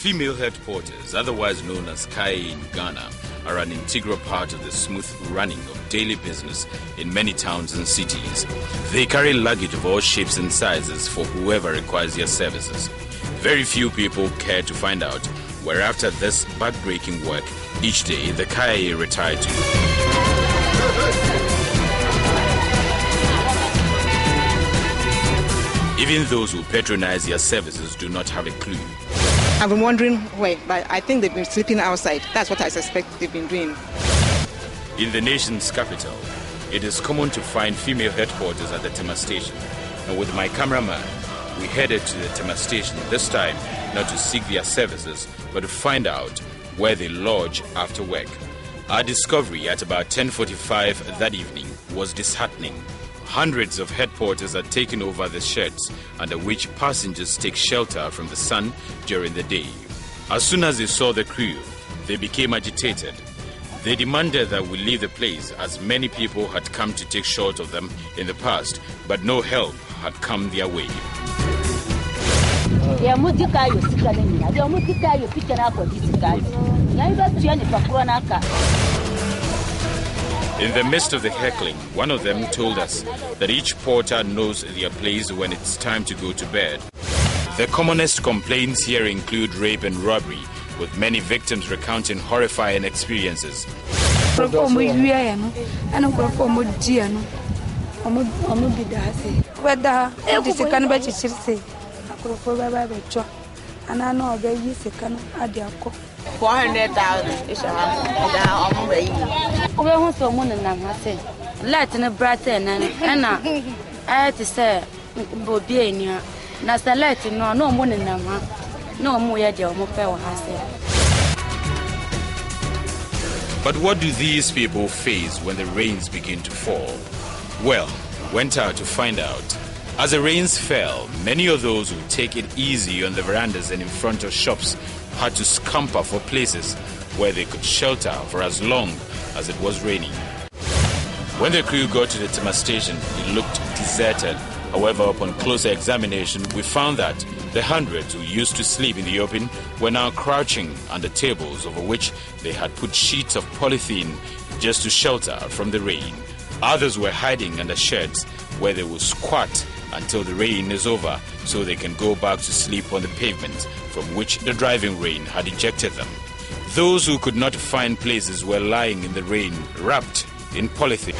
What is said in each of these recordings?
Female head porters, otherwise known as Kaye in Ghana, are an integral part of the smooth running of daily business in many towns and cities. They carry luggage of all shapes and sizes for whoever requires their services. Very few people care to find out where after this back-breaking work each day the Kaye retire to. Even those who patronize their services do not have a clue. I've been wondering why, but I think they've been sleeping outside. That's what I suspect they've been doing. In the nation's capital, it is common to find female head porters at the Tema station. And with my cameraman, we headed to the Tema station, this time not to seek their services, but to find out where they lodge after work. Our discovery at about 10:45 that evening was disheartening. Hundreds of head porters had taken over the sheds under which passengers take shelter from the sun during the day. As soon as they saw the crew, they became agitated. They demanded that we leave the place as many people had come to take short of them in the past, but no help had come their way. In the midst of the heckling, one of them told us that each porter knows their place when it's time to go to bed. The commonest complaints here include rape and robbery, with many victims recounting horrifying experiences. $400,000 is let in a Brighton and I to say, Bobia, Nasa Latin, no more than no more yet, your mopel has said. But what do these people face when the rains begin to fall? Well, went out to find out. As the rains fell, many of those who take it easy on the verandas and in front of shops had to scamper for places where they could shelter for as long as it was raining. When the crew got to the Tema station, it looked deserted. However, upon closer examination, we found that the hundreds who used to sleep in the open were now crouching under tables over which they had put sheets of polythene just to shelter from the rain. Others were hiding under sheds where they will squat until the rain is over so they can go back to sleep on the pavement from which the driving rain had ejected them. Those who could not find places were lying in the rain, wrapped in polythene.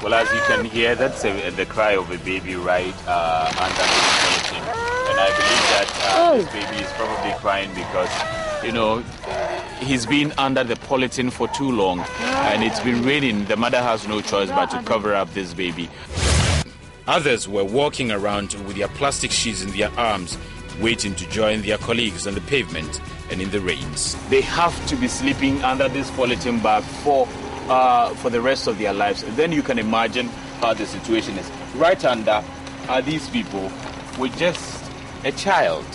Well, as you can hear, that's the cry of a baby right under the polythene. And I believe that this baby is probably crying because, you know, he's been under the polythene for too long and it's been raining. The mother has no choice but to cover up this baby. Others were walking around with their plastic sheets in their arms, waiting to join their colleagues on the pavement and in the rains. They have to be sleeping under this polythene bag for the rest of their lives. And then you can imagine how the situation is. Right under are these people with just a child,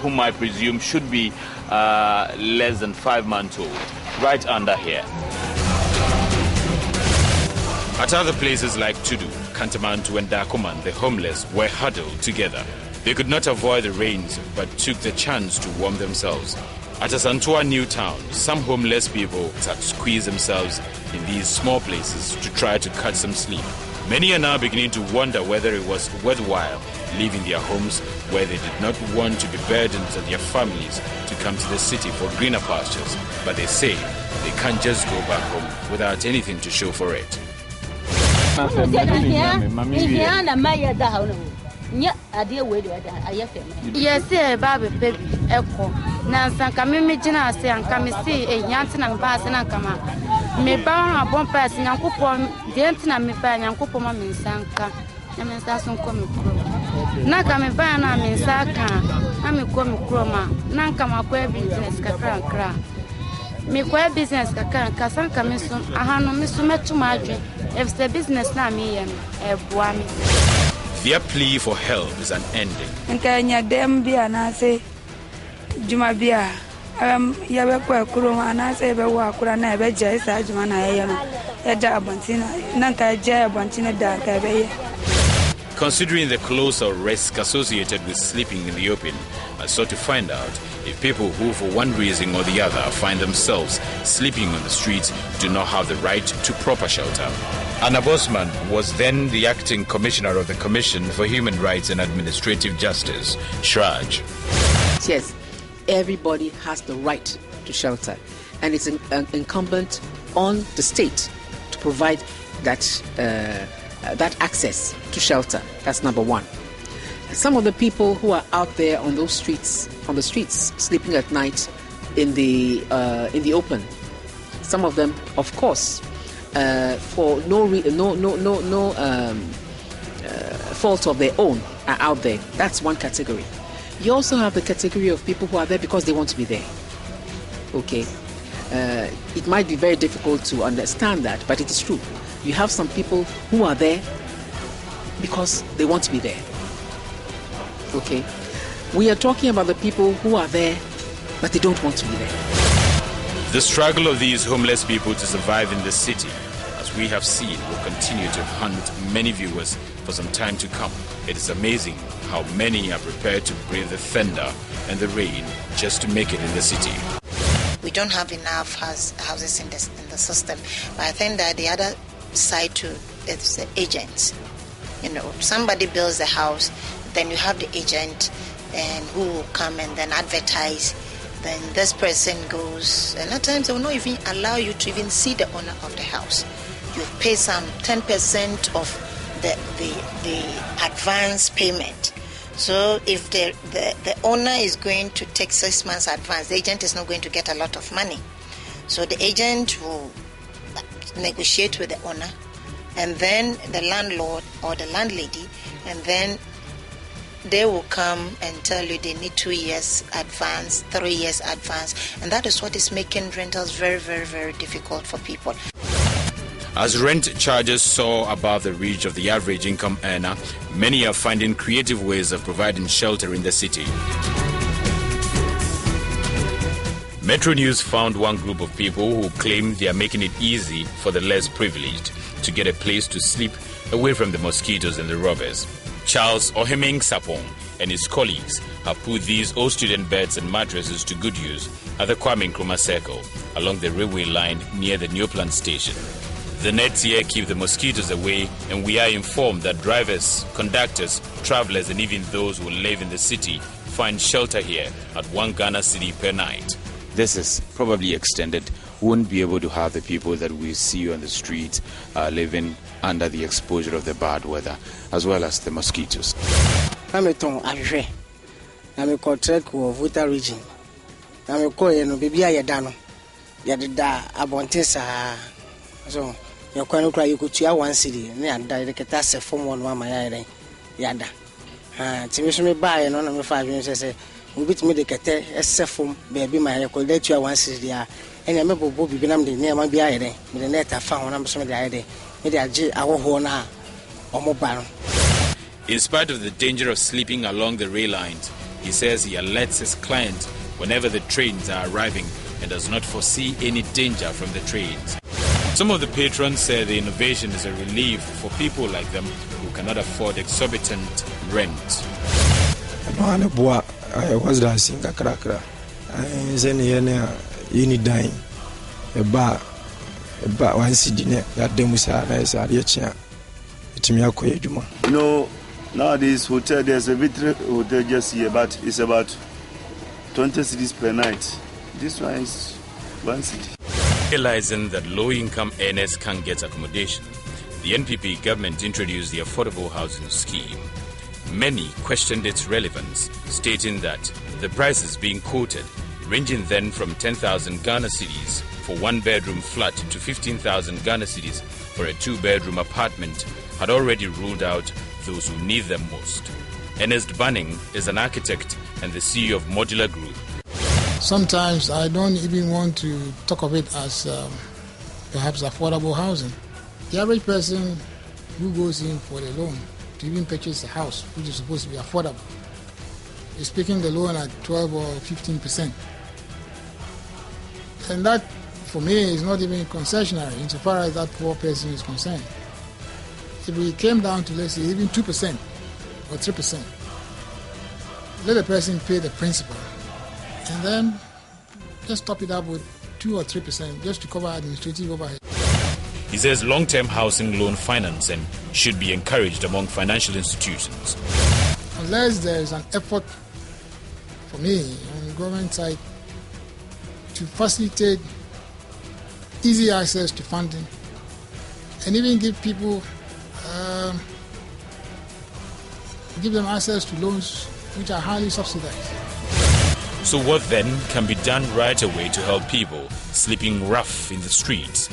whom I presume should be less than 5 months old, right under here. At other places like Tudu, Kantamantu and Dakuman, the homeless were huddled together. They could not avoid the rains, but took the chance to warm themselves. At Asantua New Town, some homeless people had squeezed themselves in these small places to try to catch some sleep. Many are now beginning to wonder whether it was worthwhile leaving their homes where they did not want to be burdened to their families to come to the city for greener pastures. But they say they can't just go back home without anything to show for it. Yes, Baby, baby, Echo. Nansan Kamimi Jina say and Kamisi, a Yantin and Bass and Kama. Me bound a bomb pass in Yankupon, the Antina me by Yankupoma Minsanka, and Minsasun Comic. Nakami Bana Minsaka, Ami Comic Chroma, Nankama Quay business Kakran Kra. Me quay business Kakan, Kasan Kamisum, I have no missumet to Madrid, if the business na me and Buami. Their plea for help is an ending. And can you dem be an answer? Jumabia, Yabekwa Kuruma, and I say, Bewakura, never Jay Sajman, Eda Bontina, Nanka Jay Bontina Dark. Considering the closer risk associated with sleeping in the open, I sought to find out if people who, for one reason or the other, find themselves sleeping on the streets do not have the right to proper shelter. Anna Bosman was then the acting commissioner of the Commission for Human Rights and Administrative Justice, SHRAJ. Yes, everybody has the right to shelter, and it's incumbent on the state to provide that access to shelter. That's number one. Some of the people who are out there on the streets, sleeping at night in the open, some of them, of course, for no fault of their own, are out there. That's one category. You also have the category of people who are there because they want to be there. Okay, it might be very difficult to understand that, but it is true. You have some people who are there because they want to be there. Okay, we are talking about the people who are there but they don't want to be there. The struggle of these homeless people to survive in the city, as we have seen, will continue to haunt many viewers for some time to come. It is amazing how many are prepared to brave the thunder and the rain just to make it in the city. We don't have enough houses in the system, but I think that the other side too is the agents. You know, somebody builds the house, then you have the agent and who will come and then advertise. Then this person goes, and at times they will not even allow you to even see the owner of the house. You pay some 10% of the advance payment. So if the owner is going to take 6 months advance, the agent is not going to get a lot of money. So the agent will negotiate with the owner, and then the landlord or the landlady, and then they will come and tell you they need 2 years advance, 3 years advance, and that is what is making rentals very, very, very difficult for people. As rent charges soar above the reach of the average income earner, many are finding creative ways of providing shelter in the city. Metro News found one group of people who claim they are making it easy for the less privileged to get a place to sleep away from the mosquitoes and the robbers. Charles Ohemeng Sapong and his colleagues have put these old student beds and mattresses to good use at the Kwame Nkrumah Circle along the railway line near the Neoplan station. The nets here keep the mosquitoes away, and we are informed that drivers, conductors, travelers, and even those who live in the city find shelter here at 1 Ghana cedi per night. This is probably extended. We won't be able to have the people that we see on the streets living under the exposure of the bad weather, as well as the mosquitoes. I'm a contract with Vuta region. I'm a coin, baby, I dano. Yadda Abontesa. So, you can't cry, you could see 1 cedi, and I get from 1 mama yada. Timmy me buy and on 5 minutes. We beat me the cate, a sephom, baby, my record, let you 1 cedi. And I remember Bobby Benam the near my beard, with the net I found on some of the idea. In spite of the danger of sleeping along the rail lines, he says he alerts his client whenever the trains are arriving and does not foresee any danger from the trains. Some of the patrons say the innovation is a relief for people like them who cannot afford exorbitant rent. I was dancing a cracker. I said, you need dying. A bar. But one city that demusa is a rich to me. You know, nowadays hotel there's a Vitry hotel just here, but it's about 20 cedis per night. This one is 1 cedi. Realizing that low-income earners can't get accommodation, the NPP government introduced the affordable housing scheme. Many questioned its relevance, stating that the prices being quoted, ranging then from 10,000 Ghana cedis for 1-bedroom flat to 15,000 Ghana cedis for a 2-bedroom apartment, had already ruled out those who need them most. Ernest Banning is an architect and the CEO of Modular Group. Sometimes I don't even want to talk of it as perhaps affordable housing. The average person who goes in for the loan to even purchase a house, which is supposed to be affordable, is taking the loan at 12 or 15%. And that, for me, is not even concessionary insofar as that poor person is concerned. If we came down to, let's say, even 2% or 3%, let the person pay the principal, and then just top it up with 2 or 3% just to cover administrative overhead. He says long-term housing loan financing should be encouraged among financial institutions. Unless there is an effort, for me, on the government side, to facilitate easy access to funding and even give people, give them access to loans which are highly subsidized. So what then can be done right away to help people sleeping rough in the streets?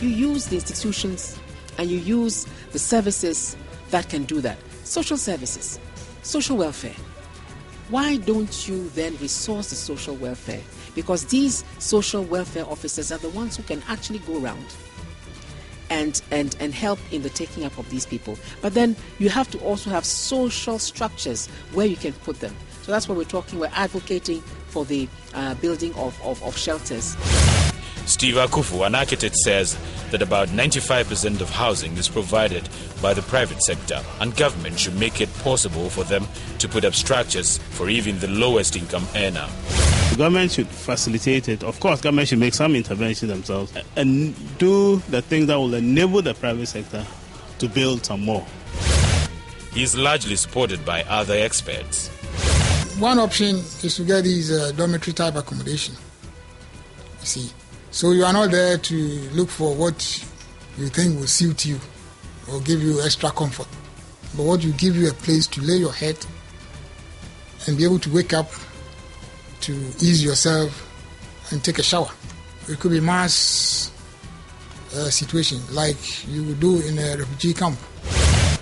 You use the institutions and you use the services that can do that. Social services, social welfare. Why don't you then resource the social welfare? Because these social welfare officers are the ones who can actually go around and help in the taking up of these people. But then you have to also have social structures where you can put them. So that's what we're talking. We're advocating for the building of shelters. Steve Akufu, an architect, says that about 95% of housing is provided by the private sector, and government should make it possible for them to put up structures for even the lowest income earner. The government should facilitate it. Of course, government should make some intervention themselves and do the things that will enable the private sector to build some more. He is largely supported by other experts. One option is to get these dormitory type accommodation. You see, so you are not there to look for what you think will suit you or give you extra comfort, but what you give you a place to lay your head and be able to wake up, to ease yourself and take a shower. It could be mass situation like you would do in a refugee camp.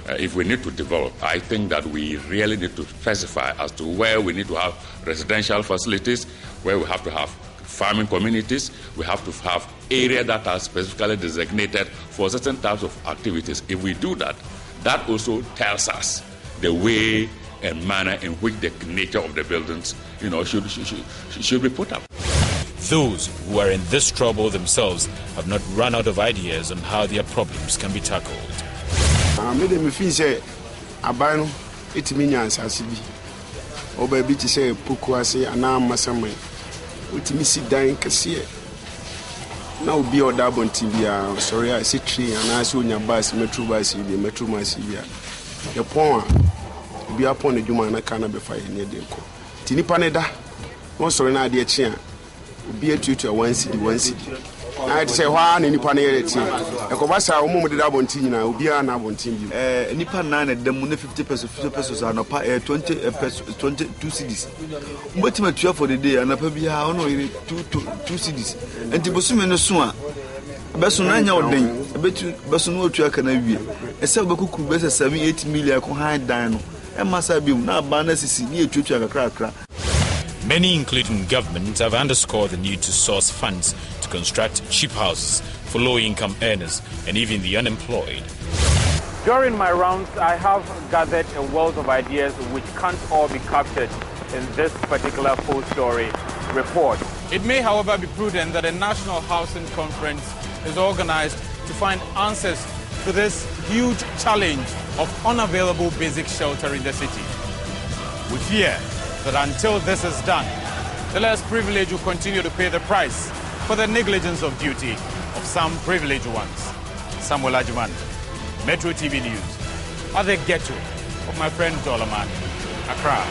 If we need to develop, I think that we really need to specify as to where we need to have residential facilities, where we have to have farming communities, we have to have areas that are specifically designated for certain types of activities. If we do that, that also tells us the way and manner in which the nature of the buildings, should be put up. Those who are in this trouble themselves have not run out of ideas on how their problems can be tackled. Now be or double TV, sorry, I see tree and I saw your bus, metro bus, metro massivia. Your point be upon the human, I cannot be fighting near the co. Tinipaneda, one sorry, idea chair, be a tutor, one city. I'd say one in Nipaneti. A Cobasa, a moment double tina, will be an abon team. Nipan 9 at the money 50 pesos are no 22 cities. But my 12 for the day and a baby only 2 cities. And the Bosuman Sua Bassunanya or Dane, a bit Bassuno to a Canavia. A Sabaku could better 7-8 million high dino. And Masabi now banners is near to a crack. Many, including government, have underscored the need to source funds to construct cheap houses for low-income earners and even the unemployed. During my rounds, I have gathered a wealth of ideas which can't all be captured in this particular full-story report. It may, however, be prudent that a national housing conference is organized to find answers to this huge challenge of unavailable basic shelter in the city. We fear that until this is done, the less privileged will continue to pay the price for the negligence of duty of some privileged ones. Samuel Ajuman, Metro TV News, at the ghetto of my friend Dolaman, Accra.